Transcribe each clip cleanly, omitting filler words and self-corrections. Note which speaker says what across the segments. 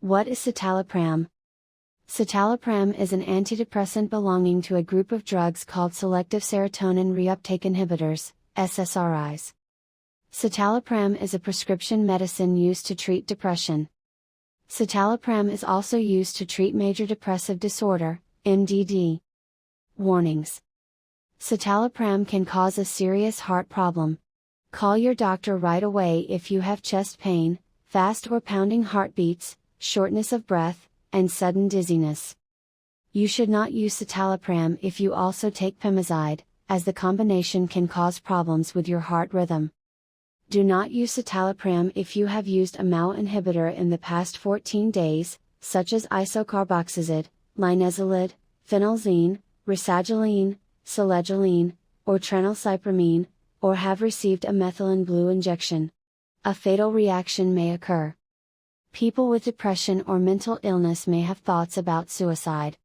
Speaker 1: What is citalopram? Citalopram is an antidepressant belonging to a group of drugs called selective serotonin reuptake inhibitors, SSRIs. Citalopram is a prescription medicine used to treat depression. Citalopram is also used to treat major depressive disorder, MDD. Warnings: citalopram can cause a serious heart problem. Call your doctor right away if you have chest pain, fast or pounding heartbeats, shortness of breath, and sudden dizziness. You should not use citalopram if you also take pemazide, as the combination can cause problems with your heart rhythm. Do not use citalopram if you have used a MAO inhibitor in the past 14 days, such as isocarboxazid, linezolid, phenelzine, rasagiline, selegiline, or tranylcypromine, or have received a methylene blue injection. A fatal reaction may occur. People with depression or mental illness may have thoughts about suicide.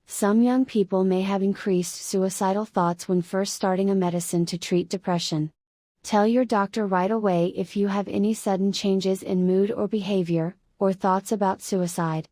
Speaker 1: Some young people may have increased suicidal thoughts when first starting a medicine to treat depression. Tell your doctor right away if you have any sudden changes in mood or behavior, or thoughts about suicide.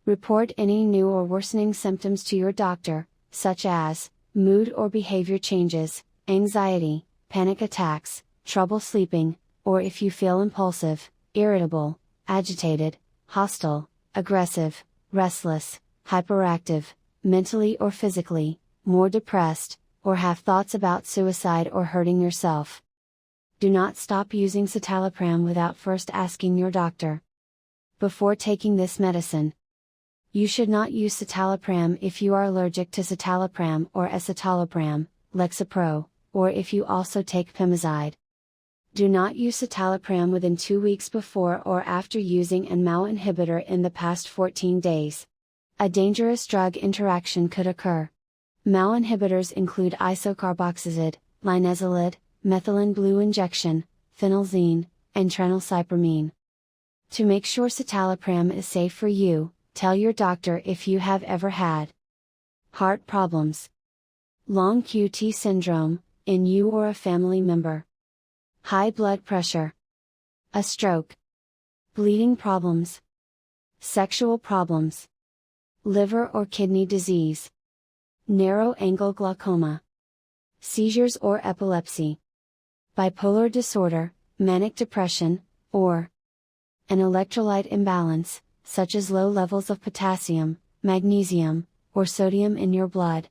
Speaker 1: Report any new or worsening symptoms to your doctor, such as mood or behavior changes, anxiety, panic attacks, trouble sleeping, or if you feel impulsive, irritable, agitated, hostile, aggressive, restless, hyperactive, mentally or physically, more depressed, or have thoughts about suicide or hurting yourself. Do not stop using citalopram without first asking your doctor. Before taking this medicine, you should not use citalopram if you are allergic to citalopram or escitalopram, Lexapro, or if you also take pemazide. Do not use citalopram within 2 weeks before or after using an MAO inhibitor in the past 14 days. A dangerous drug interaction could occur. MAO inhibitors include isocarboxazid, linezolid, methylene blue injection, phenelzine, and tranylcypromine. To make sure citalopram is safe for you, tell your doctor if you have ever had heart problems, long QT syndrome, in you or a family member, high blood pressure, a stroke, bleeding problems, sexual problems, liver or kidney disease, narrow angle glaucoma, seizures or epilepsy, bipolar disorder, manic depression, or an electrolyte imbalance, such as low levels of potassium, magnesium, or sodium in your blood.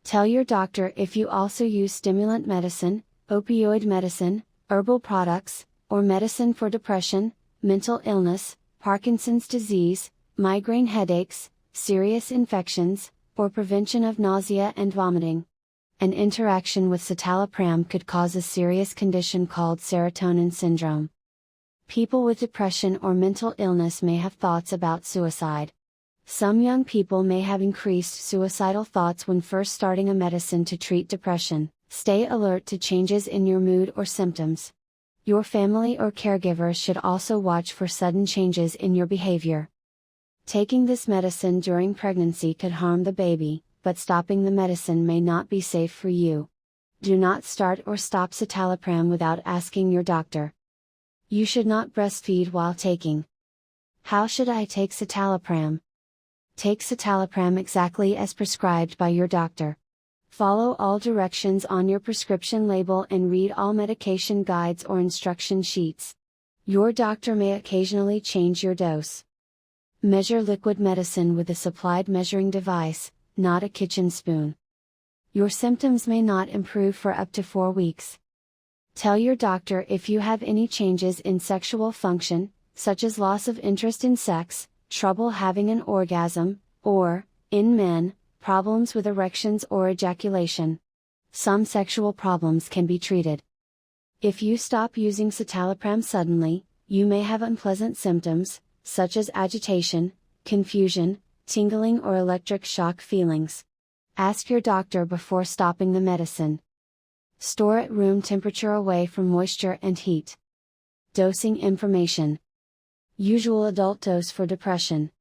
Speaker 1: Tell your doctor if you also use stimulant medicine, opioid medicine, herbal products, or medicine for depression, mental illness, Parkinson's disease, migraine headaches, serious infections, or prevention of nausea and vomiting. An interaction with citalopram could cause a serious condition called serotonin syndrome. People with depression or mental illness may have thoughts about suicide. Some young people may have increased suicidal thoughts when first starting a medicine to treat depression. Stay alert to changes in your mood or symptoms. Your family or caregivers should also watch for sudden changes in your behavior. Taking this medicine during pregnancy could harm the baby, but stopping the medicine may not be safe for you. Do not start or stop citalopram without asking your doctor. You should not breastfeed while taking. How should I take citalopram? Take citalopram exactly as prescribed by your doctor. Follow all directions on your prescription label and read all medication guides or instruction sheets. Your doctor may occasionally change your dose. Measure liquid medicine with a supplied measuring device, not a kitchen spoon. Your symptoms may not improve for up to 4 weeks. Tell your doctor if you have any changes in sexual function, such as loss of interest in sex, trouble having an orgasm, or, in men, problems with erections or ejaculation. Some sexual problems can be treated. If you stop using citalopram suddenly, you may have unpleasant symptoms, such as agitation, confusion, tingling or electric shock feelings. Ask your doctor before stopping the medicine. Store at room temperature away from moisture and heat. Dosing information. Usual adult dose for depression.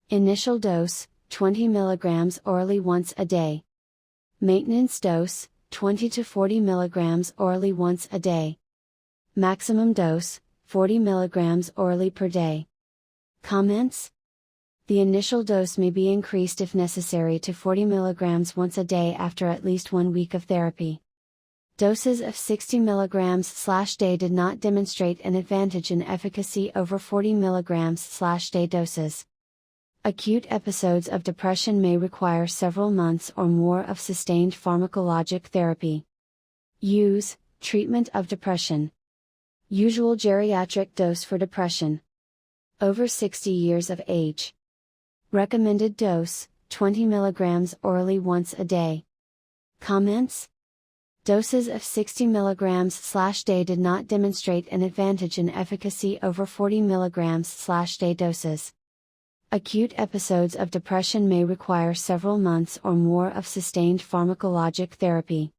Speaker 1: Initial dose, 20 mg orally once a day. Maintenance dose, 20 to 40 mg orally once a day. Maximum dose, 40 mg orally per day. Comments? The initial dose may be increased if necessary to 40 mg once a day after at least 1 week of therapy. Doses of 60 mg/day did not demonstrate an advantage in efficacy over 40 mg/day doses. Acute episodes of depression may require several months or more of sustained pharmacologic therapy. Use, treatment of depression. Usual geriatric dose for depression. Over 60 years of age. Recommended dose, 20 mg orally once a day. Comments? Doses of 60 mg/day did not demonstrate an advantage in efficacy over 40 mg/day doses. Acute episodes of depression may require several months or more of sustained pharmacologic therapy.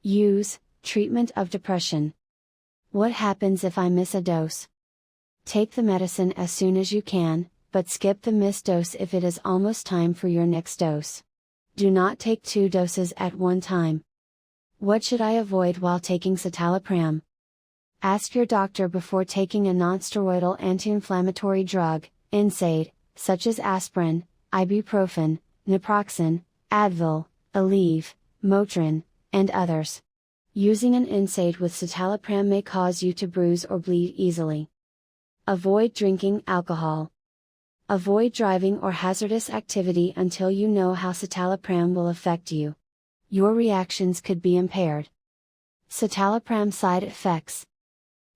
Speaker 1: Use, treatment of depression. What happens if I miss a dose? Take the medicine as soon as you can, but skip the missed dose if it is almost time for your next dose. Do not take 2 doses at one time. What should I avoid while taking citalopram? Ask your doctor before taking a nonsteroidal anti-inflammatory drug, NSAID, such as aspirin, ibuprofen, naproxen, Advil, Aleve, Motrin, and others. Using an NSAID with citalopram may cause you to bruise or bleed easily. Avoid drinking alcohol. Avoid driving or hazardous activity until you know how citalopram will affect you. Your reactions could be impaired. Citalopram side effects.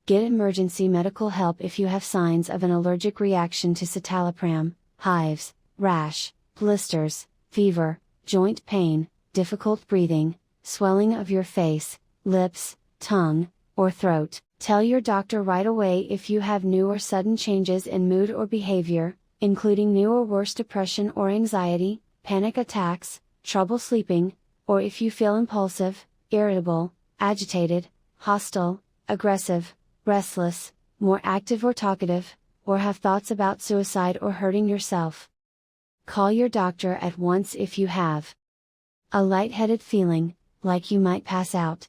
Speaker 1: Get emergency medical help if you have signs of an allergic reaction to citalopram, hives, rash, blisters, fever, joint pain, difficult breathing, swelling of your face, lips, tongue, or throat. Tell your doctor right away if you have new or sudden changes in mood or behavior, including new or worse depression or anxiety, panic attacks, trouble sleeping, or if you feel impulsive, irritable, agitated, hostile, aggressive, restless, more active or talkative, or have thoughts about suicide or hurting yourself. Call your doctor at once if you have a lightheaded feeling, like you might pass out.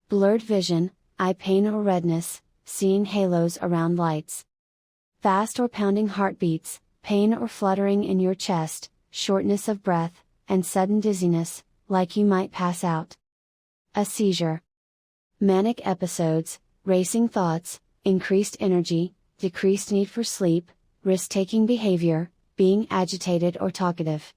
Speaker 1: Blurred vision, eye pain or redness, seeing halos around lights. Fast or pounding heartbeats, pain or fluttering in your chest, shortness of breath, and sudden dizziness, like you might pass out. A seizure. Manic episodes, racing thoughts, increased energy, decreased need for sleep, risk-taking behavior, being agitated or talkative.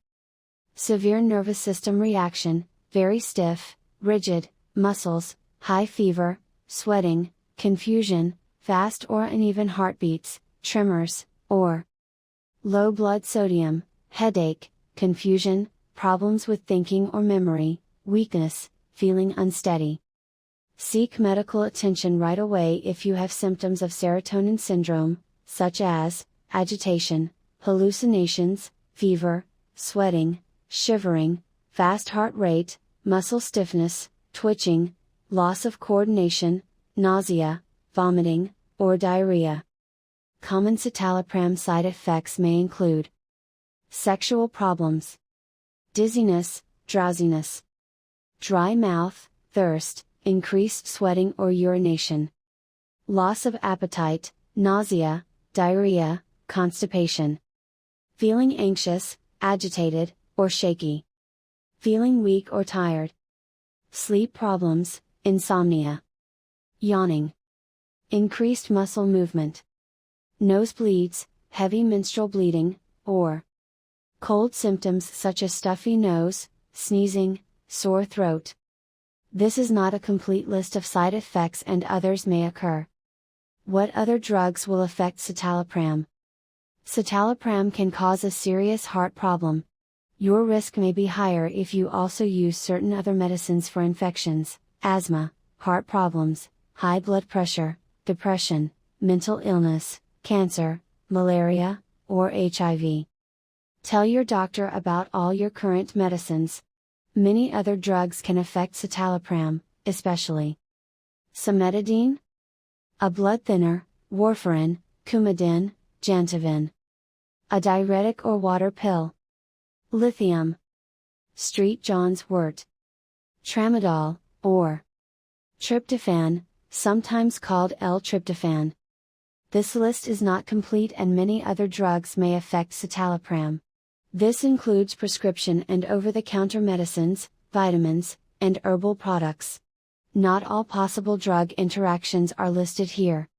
Speaker 1: Severe nervous system reaction, very stiff, rigid, muscles, high fever, sweating, confusion, fast or uneven heartbeats, tremors, or low blood sodium, headache, confusion, problems with thinking or memory, weakness, feeling unsteady. Seek medical attention right away if you have symptoms of serotonin syndrome, such as agitation, hallucinations, fever, sweating, shivering, fast heart rate, muscle stiffness, twitching, loss of coordination, nausea, vomiting, or diarrhea. Common citalopram side effects may include sexual problems, dizziness, drowsiness, dry mouth, thirst, increased sweating or urination, loss of appetite, nausea, diarrhea, constipation, feeling anxious, agitated, or shaky, feeling weak or tired, sleep problems, insomnia, yawning, increased muscle movement, nosebleeds, heavy menstrual bleeding, or cold symptoms such as stuffy nose, sneezing, sore throat. This is not a complete list of side effects and others may occur. What other drugs will affect citalopram? Citalopram can cause a serious heart problem. Your risk may be higher if you also use certain other medicines for infections, asthma, heart problems, high blood pressure, depression, mental illness, cancer, malaria, or HIV. Tell your doctor about all your current medicines. Many other drugs can affect citalopram, especially cimetidine, a blood thinner, warfarin, Coumadin, Jantavin, a diuretic or water pill, lithium, Street John's wort, tramadol, or tryptophan, sometimes called L-tryptophan. This list is not complete and many other drugs may affect citalopram. This includes prescription and over-the-counter medicines, vitamins, and herbal products. Not all possible drug interactions are listed here.